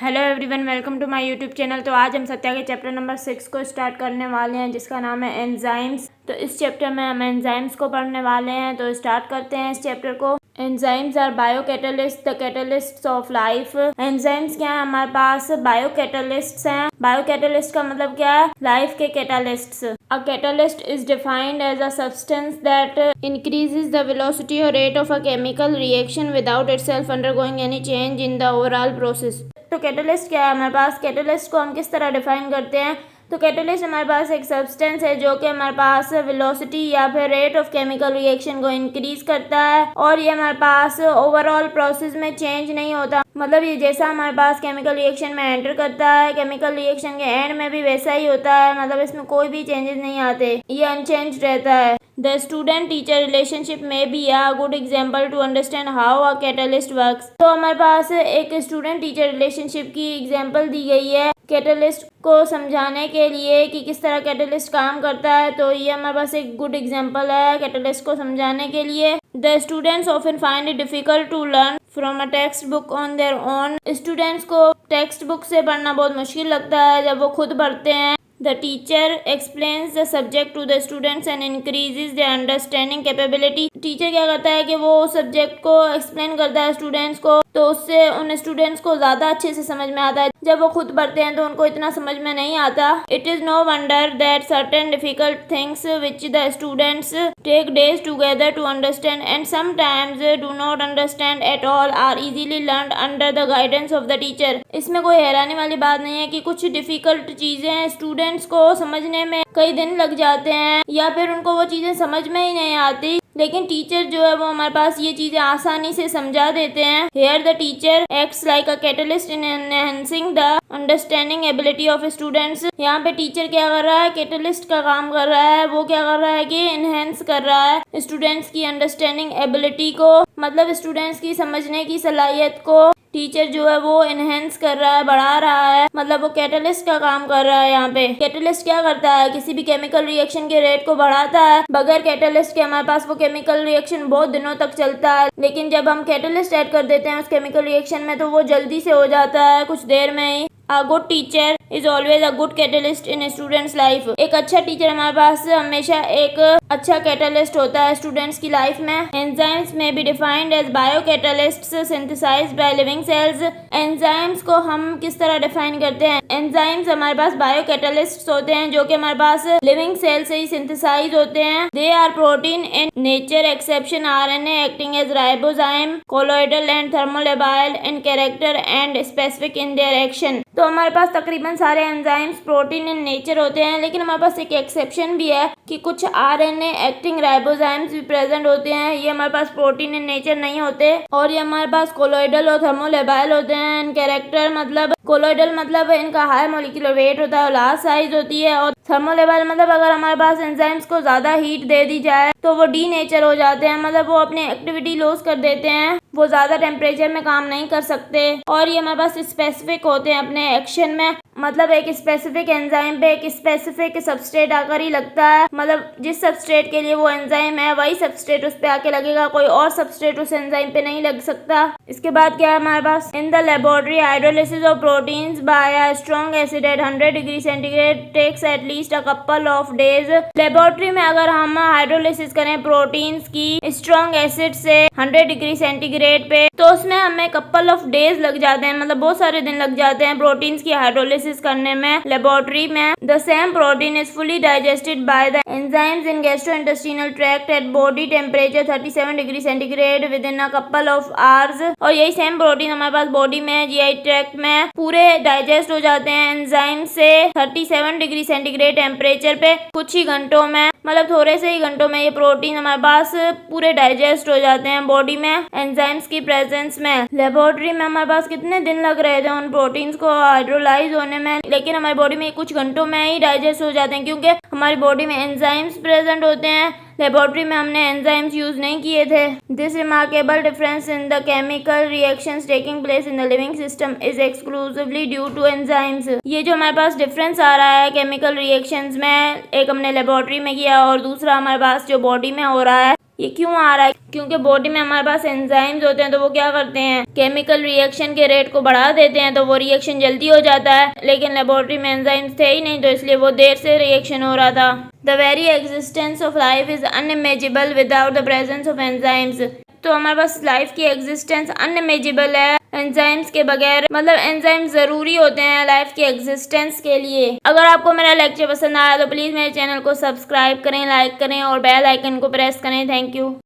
Hello everyone, welcome to my YouTube channel. तो आज हम सत्या के चैप्टर नंबर 6 को स्टार्ट करने वाले हैं, जिसका नाम है एंजाइम्स। तो इस चैप्टर में हम एंजाइम्स को पढ़ने वाले हैं। तो स्टार्ट करते हैं इस चैप्टर को। Enzymes are biocatalyst, the catalysts of life. Enzymes क्या है? हमारे पास बायो कैटलिस्ट्स हैं। बायो कैटलिस्ट का मतलब क्या है? लाइफ के catalysts. A catalyst is defined as a substance that increases the velocity or rate of a chemical reaction without itself undergoing any change in the overall process। तो catalyst क्या है? हमारे पास catalyst को हम किस तरह डिफाइन करते हैं? तो कैटलिस्ट हमारे पास एक सब्सटेंस है जो कि हमारे पास वेलोसिटी या फिर रेट ऑफ केमिकल रिएक्शन को इंक्रीज करता है, और ये हमारे पास ओवरऑल प्रोसेस में चेंज नहीं होता। मतलब ये जैसा हमारे पास केमिकल रिएक्शन में एंटर करता है, केमिकल रिएक्शन के एंड में भी वैसा ही होता है। मतलब इसमें कोई भी चेंजेस नहीं आते, ये अनचेंज रहता है। The student-teacher relationship may be a good example to understand how a catalyst works। तो हमारे पास एक स्टूडेंट टीचर रिलेशनशिप की एग्जांपल दी गई है कैटलिस्ट को समझाने के लिए कि किस तरह कैटलिस्ट काम करता है। तो ये हमारे पास एक गुड एग्जांपल है कैटलिस्ट को समझाने के लिए। The students often find it difficult to learn from a textbook on their own। Students को टेक्स्ट बुक से पढ़ना बहुत मुश्किल लगता है जब वो खुद पढ़ते हैं। The teacher explains the subject to the students and increases their understanding capability। Teacher क्या करता है कि वो सब्जेक्ट को एक्सप्लेन करता है स्टूडेंट्स को, तो उससे उन स्टूडेंट्स को ज़्यादा अच्छे से समझ में आता है। जब वो खुद पढ़ते हैं तो उनको इतना समझ में नहीं आता। It is no wonder that certain difficult things which the students take days together to understand and sometimes do not understand at all are easily learned under the guidance of the teacher। इसमें कोई हैरानी वाली बात नहीं है कि कुछ difficult चीज़ें स्टूडेंट्स को समझने में कई दिन लग जाते हैं या फिर उनको वो चीज़ें समझ में ही नहीं आती, लेकिन टीचर जो है वो हमारे पास ये चीज़ें आसानी से समझा देते हैं। Here the teacher acts like a catalyst in enhancing the understanding ability of students। यहाँ पे टीचर क्या कर रहा है? कैटलिस्ट का काम कर रहा है। वो क्या कर रहा है कि इनहेंस कर रहा है स्टूडेंट्स की अंडरस्टैंडिंग एबिलिटी को, मतलब स्टूडेंट्स की समझने की सलाहियत को टीचर जो है वो इनहेंस कर रहा है, बढ़ा रहा है। मतलब वो कैटलिस्ट का काम कर रहा है। यहाँ पे कैटलिस्ट क्या करता है? किसी भी केमिकल रिएक्शन के रेट को बढ़ाता है। बगैर कैटलिस्ट के हमारे पास वो केमिकल रिएक्शन बहुत दिनों तक चलता है, लेकिन जब हम कैटलिस्ट ऐड कर देते हैं उस केमिकल रिएक्शन में तो वो जल्दी से हो जाता है, कुछ देर में ही। A good teacher is always a good catalyst in a student's life। एक अच्छा टीचर हमारे पास हमेशा एक अच्छा कैटलिस्ट होता है स्टूडेंट्स की लाइफ में। एंजाइम्स में be defined as biocatalysts synthesised by living cells. Enzymes को हम किस तरह डिफाइन करते हैं? एंजाइम्स हमारे पास बायो कैटलिस्ट्स होते हैं जो कि हमारे पास लिविंग सेल से ही सिंथेसाइज होते हैं। They are protein in nature exception RNA acting as ribozyme, colloidal and thermolabile in character and specific in their action. तो हमारे पास तकरीबन सारे एंजाइम्स प्रोटीन इन नेचर होते हैं, लेकिन हमारे पास एक एक्सेप्शन भी है कि कुछ RNA एक्टिंग राइबोजाइम्स भी प्रेजेंट होते हैं। ये हमारे पास प्रोटीन इन नेचर नहीं होते, और ये हमारे पास कोलोइडल और थर्मोलेबाइल होते हैं। इन कैरेक्टर मतलब कोलोइडल मतलब इनका हाई मोलिकुलर वेट होता है और लार्ज साइज होती है, और थर्मोलेबाइल मतलब अगर हमारे पास एंजाइम्स को ज्यादा हीट दे दी जाए तो वो डी नेचर हो जाते हैं, मतलब वो अपनी एक्टिविटी लॉस कर देते हैं, वो ज्यादा टेम्परेचर में काम नहीं कर सकते। और ये हमारे पास स्पेसिफिक होते हैं अपने एक्शन में, मतलब एक स्पेसिफिक एंजाइम पे एक स्पेसिफिक सबस्ट्रेट आकर ही लगता है। मतलब जिस सबस्ट्रेट के लिए वो एंजाइम है वही सबस्ट्रेट उस पे आके लगेगा, कोई और सबस्ट्रेट उस एंजाइम पे नहीं लग सकता। इसके बाद क्या है हमारे पास? In the laboratory hydrolysis of proteins by a strong acid at 100 degree centigrade takes at least a couple of days. Laboratory में अगर हम हाइड्रोलिसिस करें प्रोटीन्स की स्ट्रॉन्ग एसिड से 100 डिग्री सेंटीग्रेड पे, तो उसमें हमें कपल ऑफ डेज लग जाते हैं, मतलब बहुत सारे दिन लग जाते हैं प्रोटीन्स की हाइड्रोलिसिस करने में लेबोरेटरी में। The same protein is fully digested by the enzymes in gastrointestinal tract at body temperature 37 degree centigrade within a couple of hours. और यही सेम प्रोटीन हमारे पास बॉडी में GI ट्रैक्ट में पूरे डाइजेस्ट हो जाते हैं एंजाइम से 37 डिग्री सेंटीग्रेड टेम्परेचर पे कुछ ही घंटों में, मतलब थोड़े से ही घंटों में ये प्रोटीन हमारे पास पूरे डाइजेस्ट हो जाते हैं बॉडी में एंजाइम्स की प्रेजेंस में। लेबोरेटरी में हमारे पास कितने दिन लग रहे थे उन प्रोटीन्स को हाइड्रोलाइज होने में, लेकिन हमारी बॉडी में कुछ घंटों में ही डाइजेस्ट हो जाते हैं क्योंकि हमारी बॉडी में एंजाइम्स प्रेजेंट होते हैं। लेबोरेटरी में हमने एंजाइम्स यूज नहीं किए थे। This remarkable difference in the chemical reactions taking place in the living system is exclusively due to enzymes. ये जो हमारे पास डिफरेंस आ रहा है केमिकल रिएक्शंस में, एक हमने लेबोरेटरी में किया और दूसरा हमारे पास जो बॉडी में हो रहा है, ये क्यों आ रहा है? क्योंकि बॉडी में हमारे पास एंजाइम्स होते हैं, तो वो क्या करते हैं, केमिकल रिएक्शन के रेट को बढ़ा देते हैं, तो वो रिएक्शन जल्दी हो जाता है। लेकिन लेबोरेटरी में एंजाइम्स थे ही नहीं, तो इसलिए वो देर से रिएक्शन हो रहा था। The very existence of life is unimaginable without the presence of enzymes. तो हमारे पास लाइफ की एग्जिस्टेंस अनइमेजिबल है एंजाइम्स के बगैर, मतलब एंजाइम्स ज़रूरी होते हैं लाइफ की एग्जिस्टेंस के लिए। अगर आपको मेरा लेक्चर पसंद आया तो प्लीज़ मेरे चैनल को सब्सक्राइब करें, लाइक करें और बेल आइकन को प्रेस करें। Thank you.